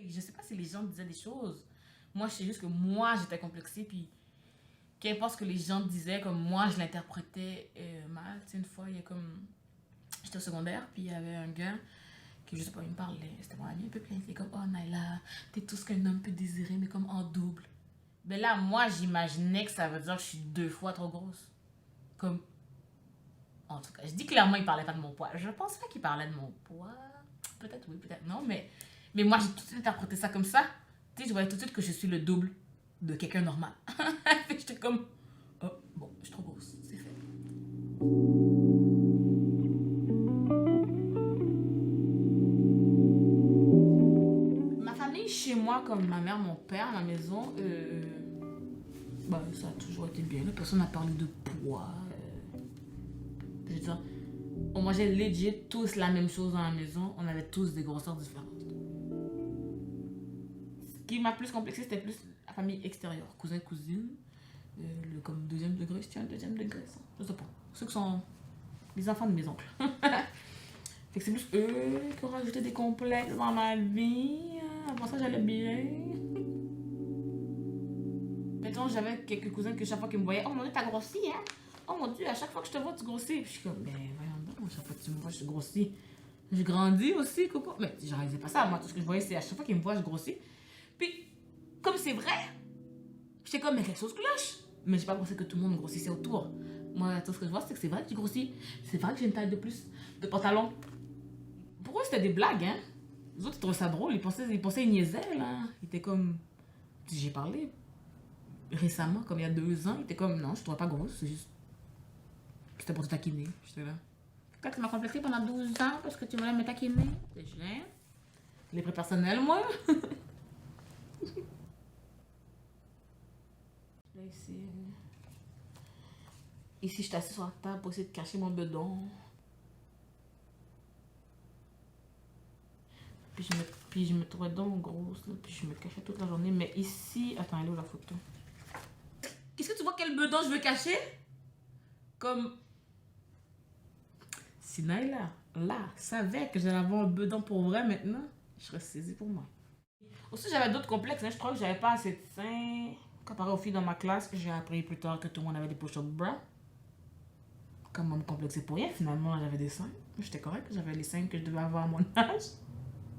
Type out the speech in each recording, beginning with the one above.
Je sais pas si les gens disaient des choses. Moi, je sais juste que moi, j'étais complexée, puis qu'importe ce que les gens disaient, comme moi, je l'interprétais mal. Tu sais, une fois, il y a comme... J'étais au secondaire, puis il y avait un gars qui, je sais pas, il me parlait, c'était mon ami un peu plein, il était comme, oh Naila, t'es tout ce qu'un homme peut désirer, mais comme en double. Ben là, moi, j'imaginais que ça veut dire que je suis 2 fois trop grosse. Comme, en tout cas, je dis clairement, il parlait pas de mon poids. Je pense pas qu'il parlait de mon poids. Peut-être oui, peut-être non, mais moi, j'ai tout de suite interprété ça comme ça. Tu sais, je voyais tout de suite que je suis le double de quelqu'un normal. J'étais comme, oh, bon, je suis trop grosse, c'est fait. Ma famille, chez moi, comme ma mère, mon père, à la maison, bah, ça a toujours été bien. Personne n'a parlé de poids. Je veux dire, on mangeait legit tous la même chose dans la maison. On avait tous des grosseurs différentes. Ce qui m'a plus complexé, c'était plus la famille extérieure. Cousin, cousine. Comme deuxième degré, c'était un deuxième degré, ça. Je sais pas. Ceux qui sont les enfants de mes oncles. Fait que c'est plus eux qui ont rajouté des complexes dans ma vie. Avant ça, j'allais bien. Mettons, j'avais quelques cousins que chaque fois qu'ils me voyaient, oh mon dieu, t'as grossi, hein? Oh mon dieu, à chaque fois que je te vois, tu grossis. Puis je suis comme, ben voyons donc, à chaque fois que tu me vois, je grossis. Je grandis aussi, coco. Mais je réalisais pas ça. Moi, tout ce que je voyais, c'est à chaque fois qu'ils me voient, je grossis. Puis, comme c'est vrai, j'étais comme, mais quelque chose cloche. Mais j'ai pas pensé que tout le monde grossissait autour. Moi, tout ce que je vois, c'est que c'est vrai que tu grossis. C'est vrai que j'ai une taille de plus de pantalon. Pour eux, c'était des blagues, hein. Les autres, ils trouvaient ça drôle. Ils niaisaient, là. Ils étaient comme. J'ai parlé récemment, comme il y a 2 ans. Ils étaient comme, non, je te trouvais pas grosse. C'est juste. C'était pour te taquiner. J'étais là. Quand tu m'as complexé pendant 12 ans parce que tu voulais me taquiner. C'est gênant. Les prix personnels, moi. Là, ici, je suis assise sur la table pour essayer de cacher mon bedon. Puis je me trouvais donc grosse, là, puis je me cachais toute la journée. Mais ici, attends, elle est où la photo? Qu'est-ce que tu vois quel bedon je veux cacher? Comme si Naila, là, savait que j'allais avoir un bedon pour vrai maintenant, je serais saisie pour moi. Aussi, j'avais d'autres complexes, hein. Je crois que j'avais pas assez de seins. Comparé aux filles dans ma classe, j'ai appris plus tard que tout le monde avait des push-up bras. Comment me complexer pour rien, finalement, j'avais des seins. J'étais correcte, j'avais les seins que je devais avoir à mon âge.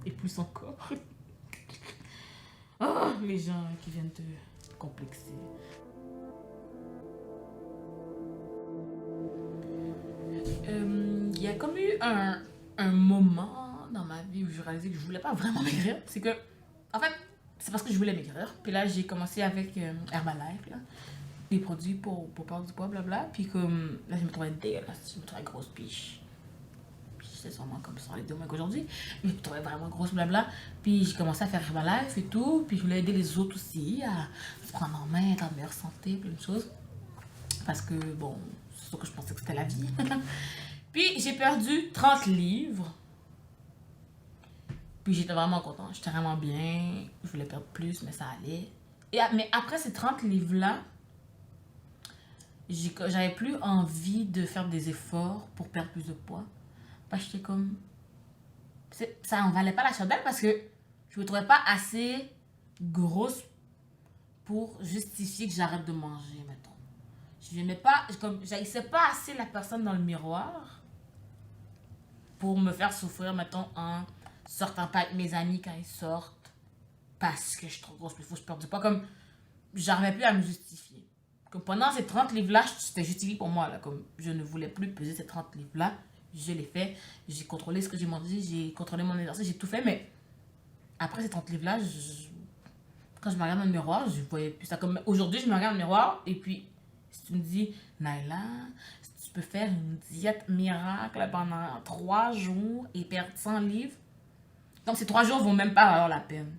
Et plus encore. Oh, les gens qui viennent te complexer. Il y a comme eu un moment dans ma vie où je réalisais que je voulais pas vraiment maigrir. C'est que, en fait, c'est parce que je voulais maigrir. Puis là, j'ai commencé avec Herbalife, là. Des produits pour perdre du poids, blabla. Puis comme, là, je me trouvais dégueulasse. Je me trouvais grosse piche. C'est sûrement comme ça les 2 mois qu'aujourd'hui. Mais je me trouvais vraiment grosse, blabla. Puis j'ai commencé à faire Herbalife et tout. Puis je voulais aider les autres aussi à se prendre en main, être en meilleure santé, plein de choses. Parce que, bon, c'est sûr que je pensais que c'était la vie. Puis j'ai perdu 30 livres. Puis j'étais vraiment contente. J'étais vraiment bien. Je voulais perdre plus, mais ça allait. Mais après ces 30 livres-là, j'avais plus envie de faire des efforts pour perdre plus de poids. Parce que j'étais comme... Ça en valait pas la chandelle parce que je me trouvais pas assez grosse pour justifier que j'arrête de manger, mettons. Je n'aimais pas... J'haïssais pas assez la personne dans le miroir pour me faire souffrir, mettons, en sortant pas avec mes amis quand ils sortent parce que je suis trop grosse, il faut que je perde du poids. Comme, j'arrivais plus à me justifier. Comme pendant ces 30 livres-là, c'était justifié pour moi, là. Comme, je ne voulais plus peser ces 30 livres-là. Je l'ai fait. J'ai contrôlé ce que j'ai mangé, j'ai contrôlé mon exercice, j'ai tout fait, mais après ces 30 livres-là, quand je me regarde dans le miroir, je voyais plus ça. Comme aujourd'hui, je me regarde dans le miroir et puis, si tu me dis, Naila, si tu peux faire une diète miracle pendant 3 jours et perdre 100 livres, donc ces 3 jours vont même pas avoir la peine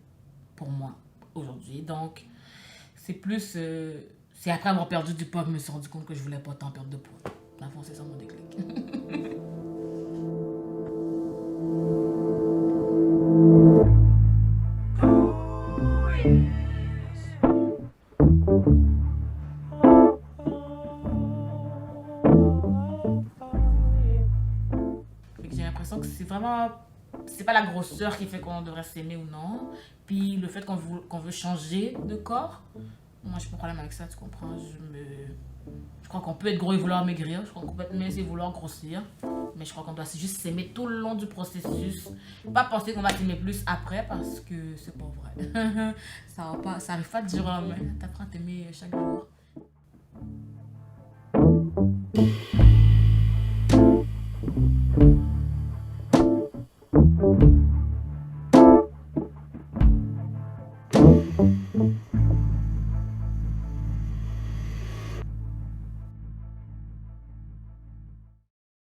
pour moi aujourd'hui. Donc, c'est plus... c'est après avoir perdu du poids que je me suis rendu compte que je voulais pas tant perdre de poids. Dans le fond, c'est ça mon déclic. J'ai l'impression que c'est vraiment c'est pas la grosseur qui fait qu'on devrait s'aimer ou non. Puis le fait qu'on veut changer de corps, moi j'ai pas de problème avec ça, tu comprends? Je crois qu'on peut être gros et vouloir maigrir, je crois qu'on peut être mince et vouloir grossir. Mais je crois qu'on doit juste s'aimer tout le long du processus. Pas penser qu'on va s'aimer plus après parce que c'est pas vrai. Ça va pas, ça arrive pas du jour au lendemain. T'apprends à t'aimer chaque jour.